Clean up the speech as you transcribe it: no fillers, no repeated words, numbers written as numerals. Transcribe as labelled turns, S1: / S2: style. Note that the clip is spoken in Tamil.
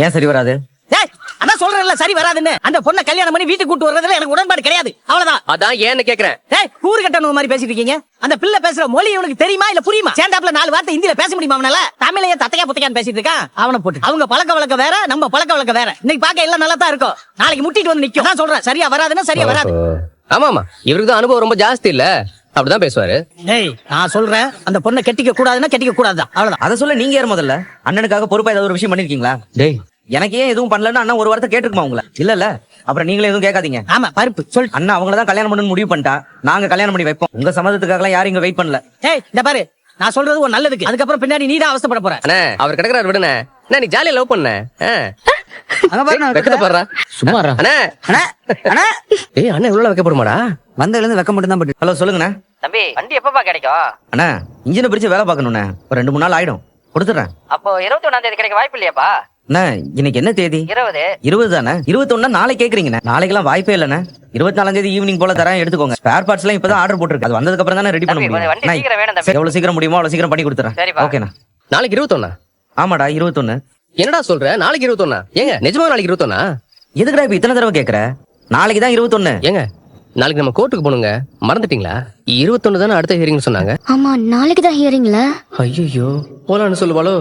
S1: ஏன் சரி வராது?
S2: டேய், அதான் சொல்றேன்ல சரி வராதுன்னு. அந்த பொண்ணை கல்யாணம் பண்ணி வீட்டுக்கு கூட்டு வர்றதுல எனக்கு உடன்பாடு கிடையாது. அவ்வளவுதான்.
S3: அதான் ஏன்னு கேக்குறேன்.
S2: டேய், கூறு கட்டணும் மாதிரி பேசிட்டு இருக்கீங்க. அந்த பிள்ளை பேசுற மொழி உனக்கு தெரியுமா இல்ல புரியுமா? சேந்தாப்ல 4 வார்த்தை ஹிந்தில பேச முடியுமா அவனால? தமிழையே தத்தையா புத்தையான்னு பேசிட்டு இருக்கான். அவனை போட்டு அவங்க பழக்க வழக்கம் வேற, நம்ம பழக்க வழக்கம் வேற. இன்னைக்கு பாக்க எல்லாம் நல்லா தான் இருக்கும், நாளைக்கு முட்டிட்டு வந்து நிக்கும். நான் சொல்றேன் சரியா வராதுன்னா சரியா வராது.
S3: ஆமா ஆமா, இவருக்கு தான் அனுபவம் ரொம்ப ஜாஸ்தி இல்ல, அப்படிதான் பேசுவாரு.
S2: டேய், நான் சொல்றேன் அந்த பொண்ணை கட்டிக்க கூடாதுன்னா கட்டிக்க கூடாதுதான், அவ்வளவுதான்.
S1: அத சொல்ல நீங்க யார் முதல்ல? அண்ணனுக்காக பொறுப்பா ஏதாவது ஒரு விஷயம் பண்ணிருக்கீங்களா?
S3: டேய்,
S1: எனக்கு ஏன் எதுவும் பண்ணலன்னு அண்ணா ஒரு வார்த்தை கேட்டுருக்குமா உங்களை? இல்ல அப்புறம் நீங்களே எதுவும் கேட்காதீங்க.
S2: ஆமா பருப்பு சொல்.
S1: அண்ணா அவங்கள தான் கல்யாணம் பண்ணணும்னு முடிவு பண்ணிட்டா, நாங்க கல்யாணம் பண்ணி வைப்போம். உங்க சம்மதத்துக்காக யாரும் இங்க வெயிட் பண்ணல.
S2: டேய், இந்த பாரு, நான் சொல்றது ஒரு நல்லதுக்கு. அதுக்கப்புறம் பின்னாடி நீ தான் அவஸ்தைப்பட போற.
S3: அண்ணே அவர் கிடக்குறாரு விடுனே. அண்ணா நீ ஜாலியா லவ் பண்ண.
S1: அங்க பாருங்க,
S3: வெக்கத்தை பாடுறா.
S1: சும்மா இருடா.
S3: அண்ணே
S1: அண்ணா அண்ணா
S3: ஏய் அண்ணே இவ்வளவு வைக்கப்படுமாடா?
S1: வந்ததுல இருந்து வெக்க மட்டும் தான் பட்டு. ஹலோ சொல்லுங்கண்ணா.
S4: தம்பி வண்டி எப்பப்பா கிடைக்கும்?
S1: அண்ணா இன்ஜினை பிரிச்சு வேலை பார்க்கணுண்ணே, ஒரு 2-3 நாள் ஆயிடும். கொடுத்துறேன்.
S4: அப்போ 21ஆம் தேதி கிடைக்க வாய்ப்பு இல்லையாப்பா?
S1: அண்ணா இன்னைக்கு என்ன தேதி? 20 தானே? 21 நாளைக்கு கேக்குறீங்கண்ணே. நாளைக்கெல்லாம் வாய்ப்பே இல்லண்ணே. 24ஆம் தேதி ஈவினிங் போல தரேன், எடுத்துக்கோங்க. ஸ்பேர் பார்ட்ஸ் எல்லாம் இப்பதான் ஆர்டர் போட்டுருக்கு, அது வந்ததுக்கு அப்புறம் தானே ரெடி பண்ண
S4: தம்பி,
S1: முடியும்.
S4: கொஞ்சம் வண்டி சீக்கிரம் வேணும் தம்பி.
S1: எவ்வளவு சீக்கிரம் முடியுமோ அவ்வளவு சீக்கிரம் பண்ணி கொடுத்துறேன்.
S4: சரிப்பா.
S1: ஓகேண்ணா.
S3: நாளைக்கு 21.
S1: ஆமாடா 21.
S3: என்னடா சொல்ற? நாளைக்கு 21? ஏங்க நிஜமா நாளைக்கு 21?
S1: எதுக்குடா இப்ப இத்தனை தடவை கேக்குற? நாளைக்கு தான் 21.
S3: ஏங்க நாளைக்கு நம்ம கோர்ட்டுக்கு போனுங்க, மறந்துட்டீங்களா? 21 தானே அடுத்த ஹியரிங் சொன்னாங்க.
S5: ஆமா, நாளைக்கு தான் ஹியரிங்ல.
S3: ஐயோ போலான்னு சொல்லுவாளோ.